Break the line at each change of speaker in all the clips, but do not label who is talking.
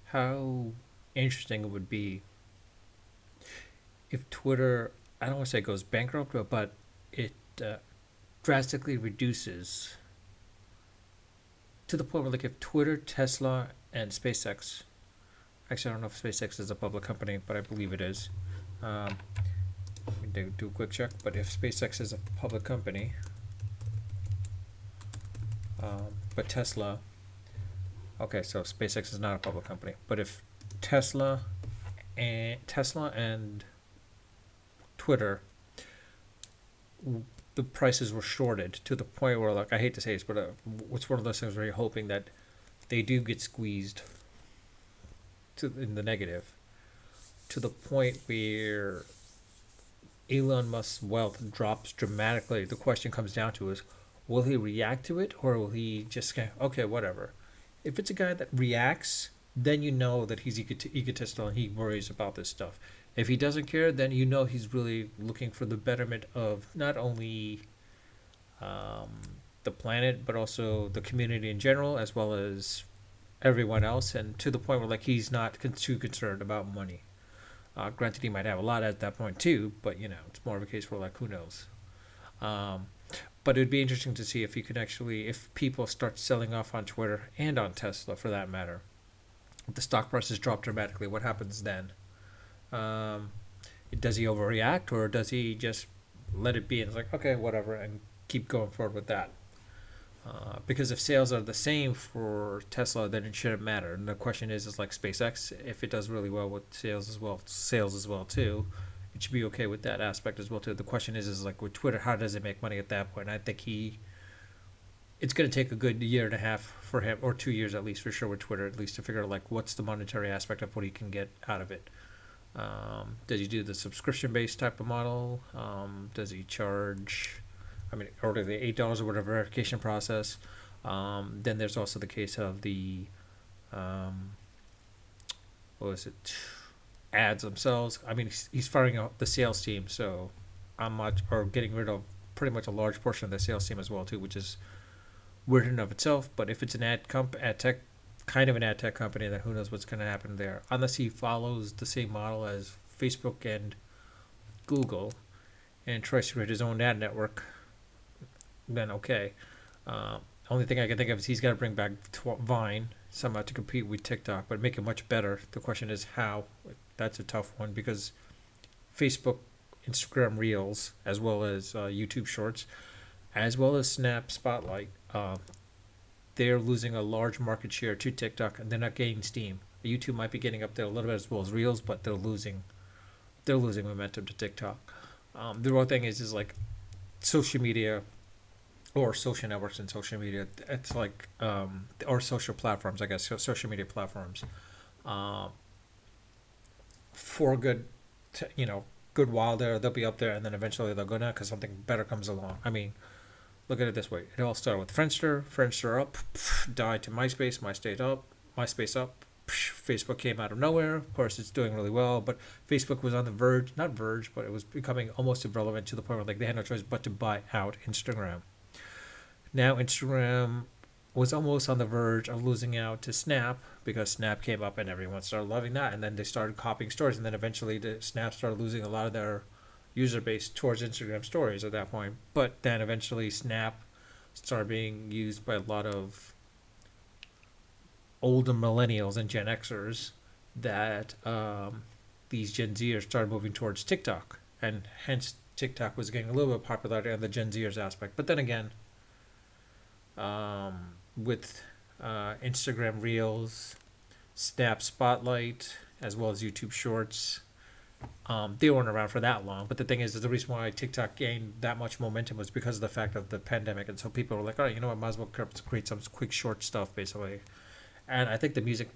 how interesting it would be if Twitter, I don't want to say goes bankrupt, but it uh, drastically reduces to the point where, like, if Twitter, Tesla, and SpaceX, actually, I don't know if SpaceX is a public company, but I believe it is. Um, do a quick check, but if SpaceX is a public company, but Tesla, okay, so SpaceX is not a public company, but if Tesla Tesla and Twitter, the prices were shorted to the point where, like, I hate to say this, but it's one of those things where you're hoping that they do get squeezed to in the negative, to the point where Elon Musk's wealth drops dramatically. The question comes down to is, will he react to it, or will he just go, okay, whatever? If it's a guy that reacts, then you know that he's egotistical and he worries about this stuff. If he doesn't care, then you know he's really looking for the betterment of not only um, the planet, but also the community in general, as well as everyone else, and to the point where, like, he's not too concerned about money. Granted, he might have a lot at that point too, but it's more of a case where, like, who knows. Um, but it'd be interesting to see if you can actually, if people start selling off on Twitter and on Tesla for that matter, if the stock prices drop dramatically, what happens then? Um, does he overreact, or does he just let it be and it's like, okay, whatever, and keep going forward with that? Because if sales are the same for Tesla, then it shouldn't matter. And the question is like SpaceX, if it does really well with sales as well too, it should be okay with that aspect as well too. The question is like with Twitter, how does it make money at that point? I think it's going to take a good year and a half for him, or 2 years at least for sure with Twitter, at least to figure out like what's the monetary aspect of what he can get out of it. Does he do the subscription based type of model? Does he charge? I mean, or the $8 or whatever verification process. Then there's also the case of the um, what was it? Ads themselves. I mean, he's firing out the sales team, so I'm much or getting rid of pretty much a large portion of the sales team as well too, which is weird in and of itself. But if it's an ad tech, kind of an ad tech company, then who knows what's going to happen there? Unless he follows the same model as Facebook and Google and tries to create his own ad network, then okay. Only thing I can think of is he's got to bring back Vine somehow to compete with TikTok, but make it much better. The question is how. That's a tough one because Facebook, Instagram Reels, as well as YouTube Shorts, as well as Snap Spotlight, they're losing a large market share to TikTok, and they're not gaining steam. YouTube might be getting up there a little bit as well as Reels, but they're losing momentum to TikTok. The one thing is like social media or social networks and social media. It's like or social platforms, I guess. So social media platforms. Um, for a good, good while there, they'll be up there, and then eventually they'll go down because something better comes along. I mean, look at it this way: it all started with Friendster. Friendster up, died to MySpace. MySpace up. MySpace up. Facebook came out of nowhere. Of course, it's doing really well, but Facebook was on the verge, not verge, but it was becoming almost irrelevant to the point where like they had no choice but to buy out Instagram. Now Instagram was almost on the verge of losing out to Snap because Snap came up and everyone started loving that, and then they started copying stories, and then eventually the Snap started losing a lot of their user base towards Instagram stories at that point. But then eventually Snap started being used by a lot of older millennials and Gen Xers that these Gen Zers started moving towards TikTok, and hence TikTok was getting a little bit of popularity on the Gen Zers aspect. But then again, with Instagram Reels, Snap Spotlight, as well as YouTube Shorts. They weren't around for that long, but the thing is the reason why TikTok gained that much momentum was because of the fact of the pandemic, and so people were like, all right, you know what, might as well create some quick short stuff, basically. And I think the music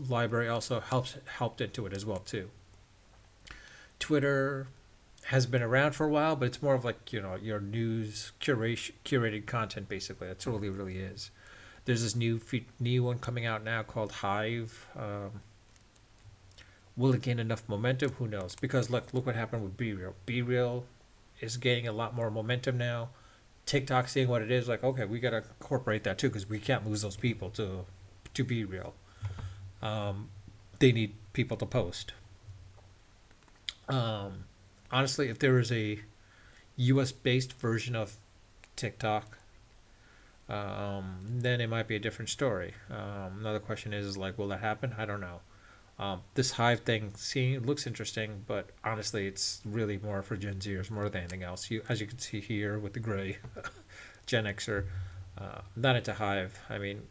library also helped into it as well too. Twitter has been around for a while, but it's more of like your news curated content basically. That's what it really is. There's this new one coming out now called Hive. Will it gain enough momentum? Who knows? Because look what happened with Be Real. Be Real is gaining a lot more momentum now. TikTok seeing what it is, like, okay, we gotta incorporate that too because we can't lose those people to Be Real. they need people to post. Um, Honestly, if there was a U.S. based version of TikTok, then it might be a different story. Another question is like, will that happen? I don't know. This Hive thing looks interesting, but honestly, it's really more for Gen Zers more than anything else. As you can see here with the gray Gen Xer, not into Hive. I mean,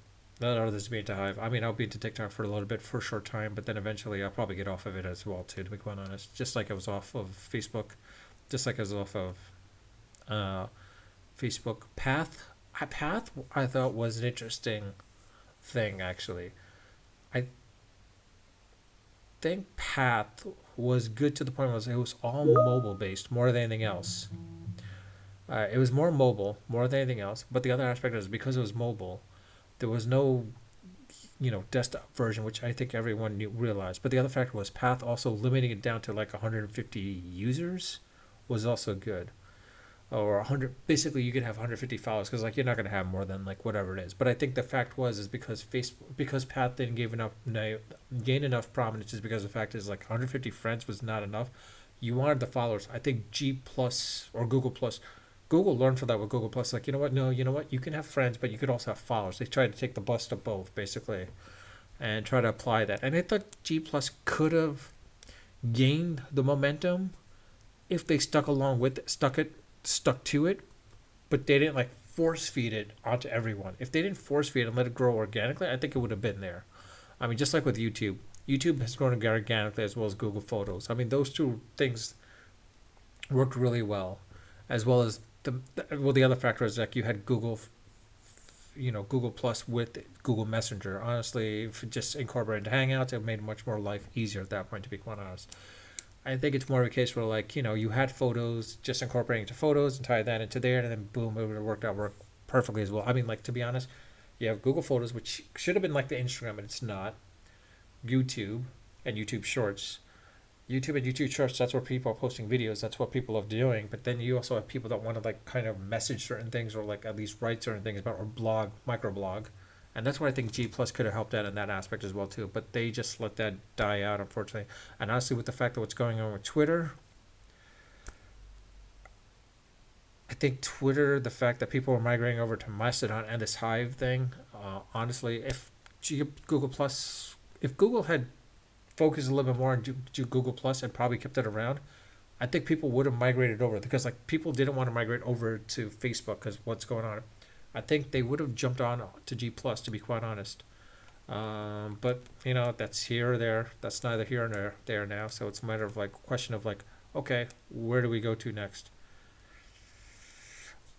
not others be into Hive. I mean, I'll be into TikTok for a little bit for a short time, but then eventually I'll probably get off of it as well too. To be quite honest, just like I was off of Facebook, just like I was off of uh, Facebook. Path, I thought was an interesting thing actually. I think Path was good to the point where it was all mobile based more than anything else. It was more mobile more than anything else. But the other aspect is because it was mobile, there was no desktop version, which I think everyone realized. But the other factor was Path also limiting it down to like 150 users was also good. Or 100, basically you could have 150 followers because like you're not going to have more than like whatever it is. But I think the fact was is because Facebook, because Path didn't gain enough prominence is because the fact is like 150 friends was not enough. You wanted the followers. I think G plus or Google plus, Google learned from that with Google plus. Like, you know what, no, you know what, you can have friends but you could also have followers. They tried to take the best of both basically and try to apply that. And I thought G plus could have gained the momentum if they stuck to it, but they didn't like force feed it onto everyone. If they didn't force feed it and let it grow organically, I think it would have been there. I mean, just like with YouTube, YouTube has grown organically as well as Google Photos. I mean, those two things worked really well, as well as the other factor is like you had Google, Google Plus with Google Messenger. Honestly, if it just incorporated Hangouts, it made much more life easier at that point. To be quite honest. I think it's more of a case where like you had photos, just incorporating to photos and tie that into there, and then boom, it would have worked perfectly as well. I mean, like to be honest, you have Google Photos, which should have been like the Instagram, but it's not. YouTube and YouTube Shorts. YouTube and YouTube Shorts, that's where people are posting videos. That's what people are doing. But then you also have people that want to like kind of message certain things or like at least write certain things about or blog, microblog. And that's where I think G Plus could have helped out in that aspect as well too. But they just let that die out, unfortunately. And honestly, with the fact that what's going on with Twitter, I think Twitter, the fact that people are migrating over to Mastodon and this Hive thing, honestly, Google Plus, if Google had focused a little bit more on Google Plus and probably kept it around, I think people would have migrated over because like people didn't want to migrate over to Facebook because what's going on. I think they would have jumped on to G Plus to be quite honest. But that's here or there. That's neither here nor there now. So it's a matter of like question of like, okay, where do we go to next?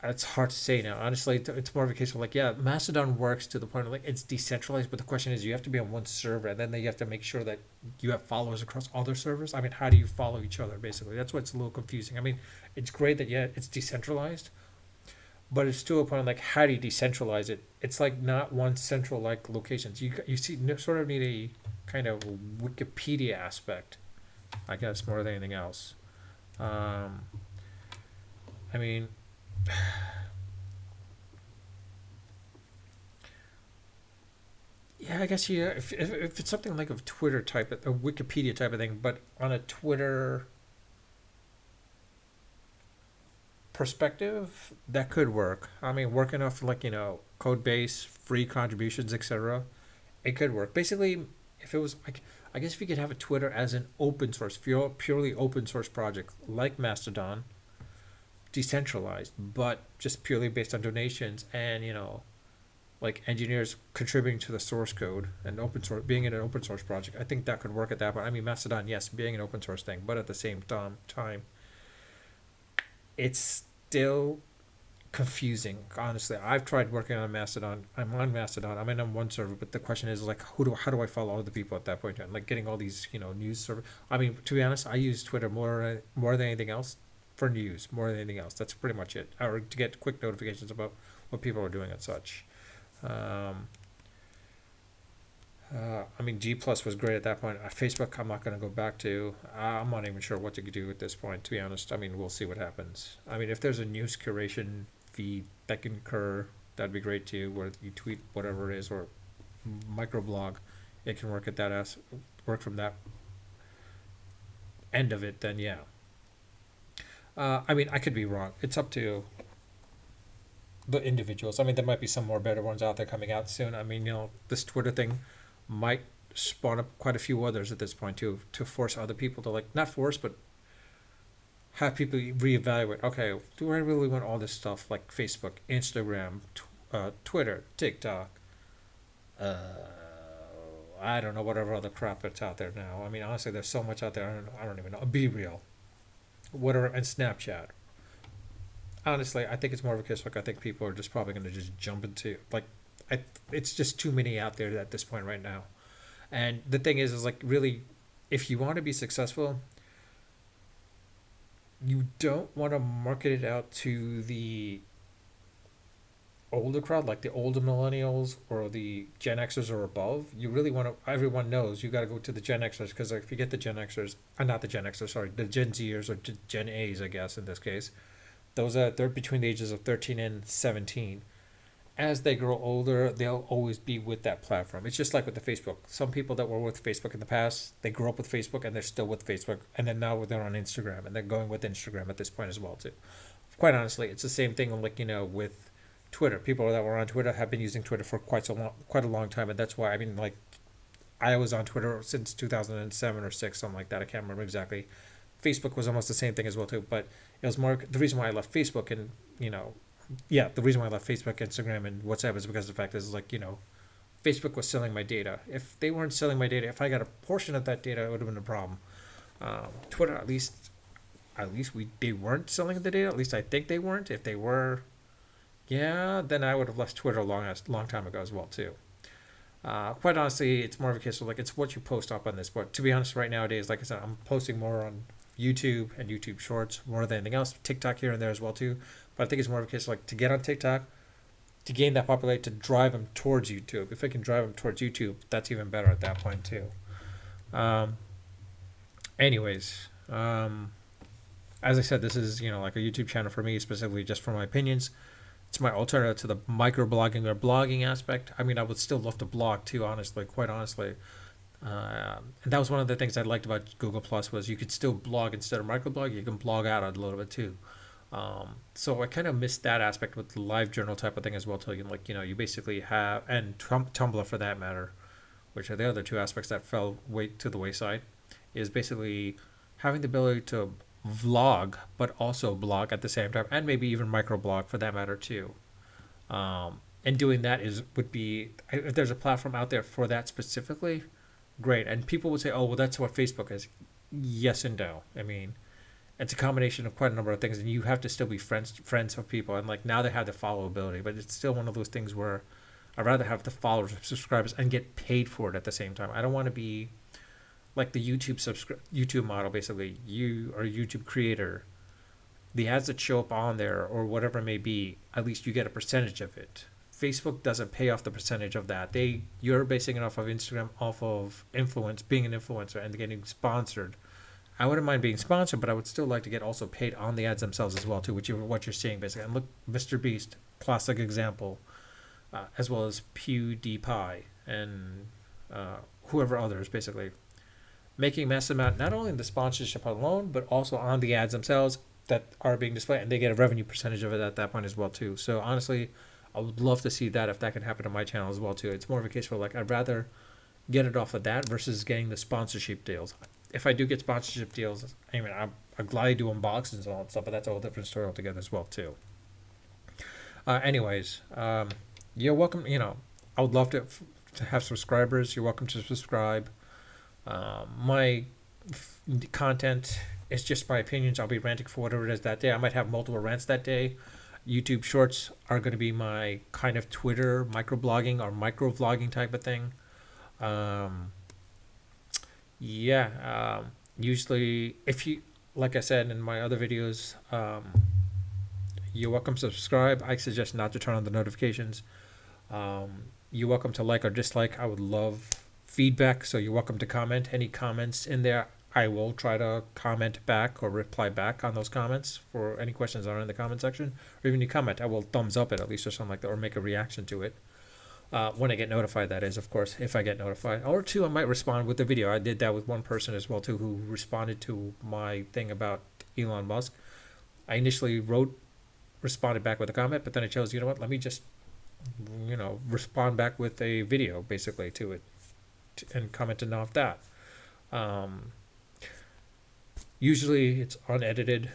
It's hard to say now. Honestly, it's more of a case of like, yeah, Mastodon works to the point of like it's decentralized, but the question is you have to be on one server, and then you have to make sure that you have followers across other servers. I mean, how do you follow each other? Basically, that's what's a little confusing. I mean, it's great that yeah, it's decentralized, but it's to a point of like how do you decentralize it? It's like not one central like locations. Sort of need a kind of Wikipedia aspect, I guess, more than anything else. Um, I mean, yeah, I guess yeah. If it's something like a Twitter type, a Wikipedia type of thing, but on a Twitter perspective, that could work. I mean, working off like code base, free contributions, etc. It could work. Basically, if it was like, I guess if you could have a Twitter as an open source, purely open source project like Mastodon, decentralized, but just purely based on donations and like engineers contributing to the source code and open source being in an open source project. I think that could work at that point. I mean, Mastodon, yes, being an open source thing, but at the same time, it's still confusing. Honestly, I've tried working on Mastodon. I'm on Mastodon. I'm in on one server, but the question is like, how do I follow all the people at that point? Like getting all these news server. I mean, to be honest, I use Twitter more than anything else for news, more than anything else. That's pretty much it, or to get quick notifications about what people are doing and such. Um, I mean, G Plus was great at that point. Facebook, I'm not going to go back to. I'm not even sure what to do at this point, to be honest. I mean, we'll see what happens. I mean, if there's a news curation feed that can occur, that'd be great too, where you tweet whatever it is or microblog. it can work at that work from that end of it, then yeah. I mean, I could be wrong. It's up to the individuals. I mean, there might be some more better ones out there coming out soon. I mean, this Twitter thing might spawn up quite a few others at this point too, to force other people to, like, not force, but have people reevaluate. Okay, do I really want all this stuff like Facebook, Instagram, Twitter, TikTok? Uh, I don't know, whatever other crap that's out there now. I mean, honestly, there's so much out there. I don't even know. Be real, whatever, and Snapchat. Honestly, I think it's more of a case like I think people are just probably going to just jump into, like, it's just too many out there at this point right now. And the thing is like, really, if you want to be successful, you don't want to market it out to the older crowd, like the older millennials or the Gen Xers or above. You really want to. Everyone knows you got to go to the Gen Xers, because if you get the Gen Xers, not the Gen Xers, sorry, the Gen Zers or Gen A's, I guess in this case, those are they're between the ages of 13 and 17. As they grow older, they'll always be with that platform. It's just like with the Facebook. Some people that were with Facebook in the past, they grew up with Facebook and they're still with Facebook, and then now they're on Instagram and they're going with Instagram at this point as well too. Quite honestly, it's the same thing like with Twitter. People that were on Twitter have been using Twitter for quite a long time, and that's why I mean like I was on Twitter since 2007 or six, something like that. I can't remember exactly. Facebook was almost the same thing as well too, but it was more the reason why I left Facebook and yeah, the reason why I left Facebook, Instagram, and WhatsApp is because the fact is like Facebook was selling my data. If they weren't selling my data, if I got a portion of that data, it would have been a problem. Twitter, at least they weren't selling the data. At least I think they weren't. If they were, yeah, then I would have left Twitter a long time ago as well too. Quite honestly, it's more of a case of like it's what you post up on this. But to be honest, right nowadays, like I said, I'm posting more on YouTube and YouTube Shorts more than anything else. TikTok here and there as well too. But I think it's more of a case of like to get on TikTok, to gain that popularity, to drive them towards YouTube. If I can drive them towards YouTube, that's even better at that point too. Um, anyways, as I said, this is like a YouTube channel for me, specifically just for my opinions. It's my alternative to the microblogging or blogging aspect. I mean, I would still love to blog too, honestly, quite honestly. And that was one of the things I liked about Google Plus was you could still blog instead of microblog. You can blog out a little bit too. So I kind of missed that aspect with the live journal type of thing as well. Too, like you basically have, and Tumblr for that matter, which are the other two aspects that fell way to the wayside, is basically having the ability to vlog but also blog at the same time, and maybe even microblog for that matter too. And doing that would be, if there's a platform out there for that specifically, great. And people would say, oh well, that's what Facebook is. Yes and no. I mean, it's a combination of quite a number of things, and you have to still be friends of people. And like now they have the followability, but it's still one of those things where I'd rather have the followers, subscribers, and get paid for it at the same time. I don't want to be like the YouTube model. Basically, you are a YouTube creator. The ads that show up on there or whatever it may be, at least you get a percentage of it. Facebook doesn't pay off the percentage of that. You're basing it off of Instagram, off of influence, being an influencer and getting sponsored. I wouldn't mind being sponsored, but I would still like to get also paid on the ads themselves as well too, which is what you're seeing basically. And look, Mr. Beast, classic example, as well as PewDiePie and whoever others basically making massive amount not only in the sponsorship alone, but also on the ads themselves that are being displayed, and they get a revenue percentage of it at that point as well too. So honestly, I would love to see that if that can happen to my channel as well too. It's more of a case where like I'd rather get it off of that versus getting the sponsorship deals. If I do get sponsorship deals, I mean I'm glad I do unboxings and all that stuff, but that's a whole different story altogether as well too. Anyways, you're welcome. I would love to have subscribers. You're welcome to subscribe. My content is just my opinions. I'll be ranting for whatever it is that day. I might have multiple rants that day. YouTube Shorts are going to be my kind of Twitter microblogging or microvlogging type of thing. Usually, if you, like I said in my other videos, you're welcome to subscribe. I suggest not to turn on the notifications. You're welcome to like or dislike. I would love feedback, so you're welcome to comment. Any comments in there, I will try to comment back or reply back on those comments for any questions that are in the comment section. Or even you comment, I will thumbs up it at least or something like that, or make a reaction to it. When I get notified, that is, of course, if I get notified. Or two, I might respond with a video. I did that with one person as well too, who responded to my thing about Elon Musk. I initially responded back with a comment, but then I chose, you know what? Let me just, respond back with a video basically to it, and commenting off that. Um, Usually, it's unedited,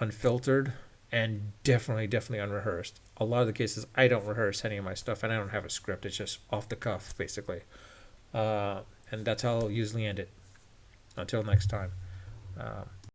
unfiltered, and definitely unrehearsed. A lot of the cases, I don't rehearse any of my stuff, and I don't have a script. It's just off the cuff, basically. And that's how I'll usually end it. Until next time.